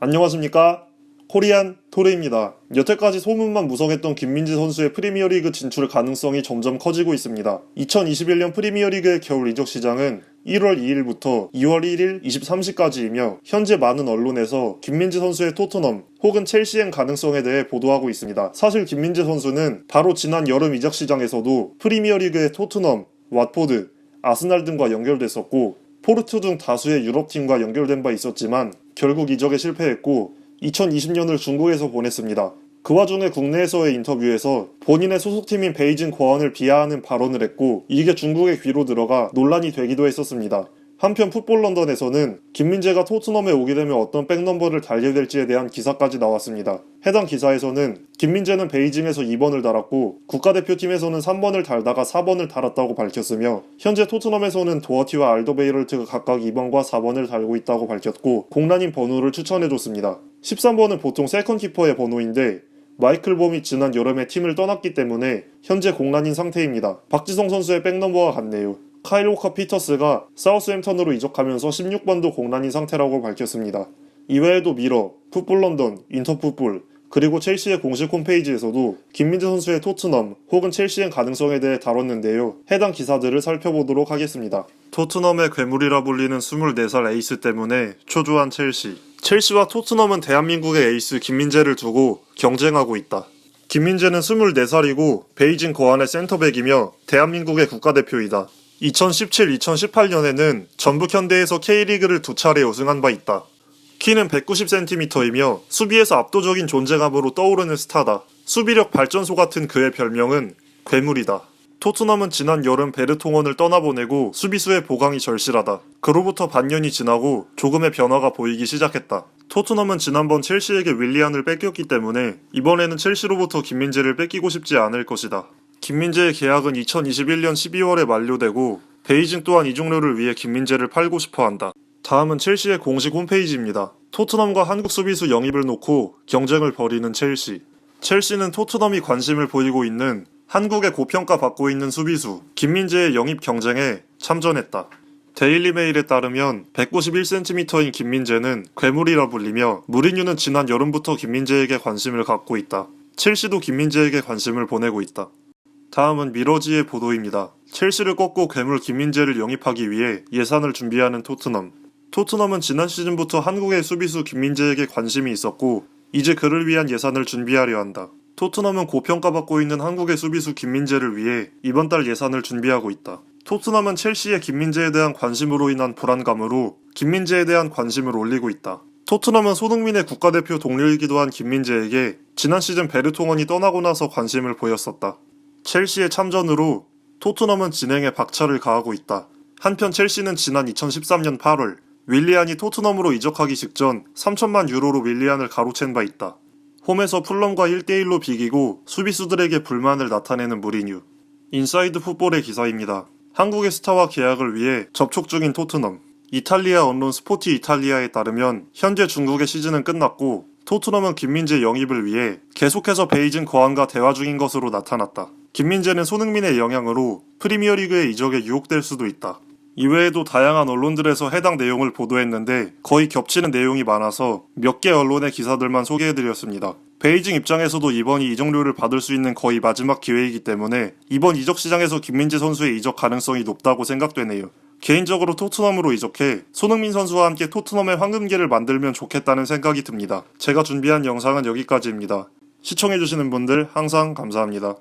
안녕하십니까? 코리안 토르입니다. 여태까지 소문만 무성했던 김민재 선수의 프리미어리그 진출 가능성이 점점 커지고 있습니다. 2021년 프리미어리그의 겨울 이적 시장은 1월 2일부터 2월 1일 23시까지이며 현재 많은 언론에서 김민재 선수의 토트넘 혹은 첼시행 가능성에 대해 보도하고 있습니다. 사실 김민재 선수는 바로 지난 여름 이적 시장에서도 프리미어리그의 토트넘, 왓포드, 아스날 등과 연결됐었고 포르투 등 다수의 유럽팀과 연결된 바 있었지만 결국 이적에 실패했고 2020년을 중국에서 보냈습니다. 그 와중에 국내에서의 인터뷰에서 본인의 소속팀인 베이징 거안을 비하하는 발언을 했고 이게 중국의 귀로 들어가 논란이 되기도 했었습니다. 한편 풋볼 런던에서는 김민재가 토트넘에 오게 되면 어떤 백넘버를 달게 될지에 대한 기사까지 나왔습니다. 해당 기사에서는 김민재는 베이징에서 2번을 달았고 국가대표팀에서는 3번을 달다가 4번을 달았다고 밝혔으며 현재 토트넘에서는 도어티와 알더베이럴트가 각각 2번과 4번을 달고 있다고 밝혔고 공란인 번호를 추천해줬습니다. 13번은 보통 세컨키퍼의 번호인데 마이클 봄이 지난 여름에 팀을 떠났기 때문에 현재 공란인 상태입니다. 박지성 선수의 백넘버와 같네요. 카일 워커 피터스가 사우스햄턴으로 이적하면서 16번도 공란인 상태라고 밝혔습니다. 이외에도 미러, 풋볼 런던, 인터풋볼, 그리고 첼시의 공식 홈페이지에서도 김민재 선수의 토트넘 혹은 첼시행 가능성에 대해 다뤘는데요. 해당 기사들을 살펴보도록 하겠습니다. 토트넘의 괴물이라 불리는 24살 에이스 때문에 초조한 첼시. 첼시와 토트넘은 대한민국의 에이스 김민재를 두고 경쟁하고 있다. 김민재는 24살이고 베이징 거안의 센터백이며 대한민국의 국가대표이다. 2017-2018년에는 전북 현대에서 K리그를 2차례 우승한 바 있다. 키는 190cm이며 수비에서 압도적인 존재감으로 떠오르는 스타다. 수비력 발전소 같은 그의 별명은 괴물이다. 토트넘은 지난 여름 베르통원을 떠나보내고 수비수의 보강이 절실하다. 그로부터 반년이 지나고 조금의 변화가 보이기 시작했다. 토트넘은 지난번 첼시에게 윌리안을 뺏겼기 때문에 이번에는 첼시로부터 김민재를 뺏기고 싶지 않을 것이다. 김민재의 계약은 2021년 12월에 만료되고 베이징 또한 이적료를 위해 김민재를 팔고 싶어한다. 다음은 첼시의 공식 홈페이지입니다. 토트넘과 한국 수비수 영입을 놓고 경쟁을 벌이는 첼시. 첼시는 토트넘이 관심을 보이고 있는 한국에 고평가 받고 있는 수비수 김민재의 영입 경쟁에 참전했다. 데일리메일에 따르면 191cm인 김민재는 괴물이라 불리며 무리뉴는 지난 여름부터 김민재에게 관심을 갖고 있다. 첼시도 김민재에게 관심을 보내고 있다. 다음은 미러지의 보도입니다. 첼시를 꺾고 괴물 김민재를 영입하기 위해 예산을 준비하는 토트넘. 토트넘은 지난 시즌부터 한국의 수비수 김민재에게 관심이 있었고 이제 그를 위한 예산을 준비하려 한다. 토트넘은 고평가받고 있는 한국의 수비수 김민재를 위해 이번 달 예산을 준비하고 있다. 토트넘은 첼시의 김민재에 대한 관심으로 인한 불안감으로 김민재에 대한 관심을 올리고 있다. 토트넘은 손흥민의 국가대표 동료이기도 한 김민재에게 지난 시즌 베르통원이 떠나고 나서 관심을 보였었다. 첼시의 참전으로 토트넘은 진행에 박차를 가하고 있다. 한편 첼시는 지난 2013년 8월 윌리안이 토트넘으로 이적하기 직전 3천만 유로로 윌리안을 가로챈 바 있다. 홈에서 풀럼과 1대1로 비기고 수비수들에게 불만을 나타내는 무리뉴. 인사이드 풋볼의 기사입니다. 한국의 스타와 계약을 위해 접촉 중인 토트넘. 이탈리아 언론 스포티 이탈리아에 따르면 현재 중국의 시즌은 끝났고 토트넘은 김민재 영입을 위해 계속해서 베이징 거안과 대화 중인 것으로 나타났다. 김민재는 손흥민의 영향으로 프리미어리그에 이적에 유혹될 수도 있다. 이외에도 다양한 언론들에서 해당 내용을 보도했는데 거의 겹치는 내용이 많아서 몇 개 언론의 기사들만 소개해드렸습니다. 베이징 입장에서도 이번이 이적료를 받을 수 있는 거의 마지막 기회이기 때문에 이번 이적 시장에서 김민재 선수의 이적 가능성이 높다고 생각되네요. 개인적으로 토트넘으로 이적해 손흥민 선수와 함께 토트넘의 황금기를 만들면 좋겠다는 생각이 듭니다. 제가 준비한 영상은 여기까지입니다. 시청해주시는 분들 항상 감사합니다.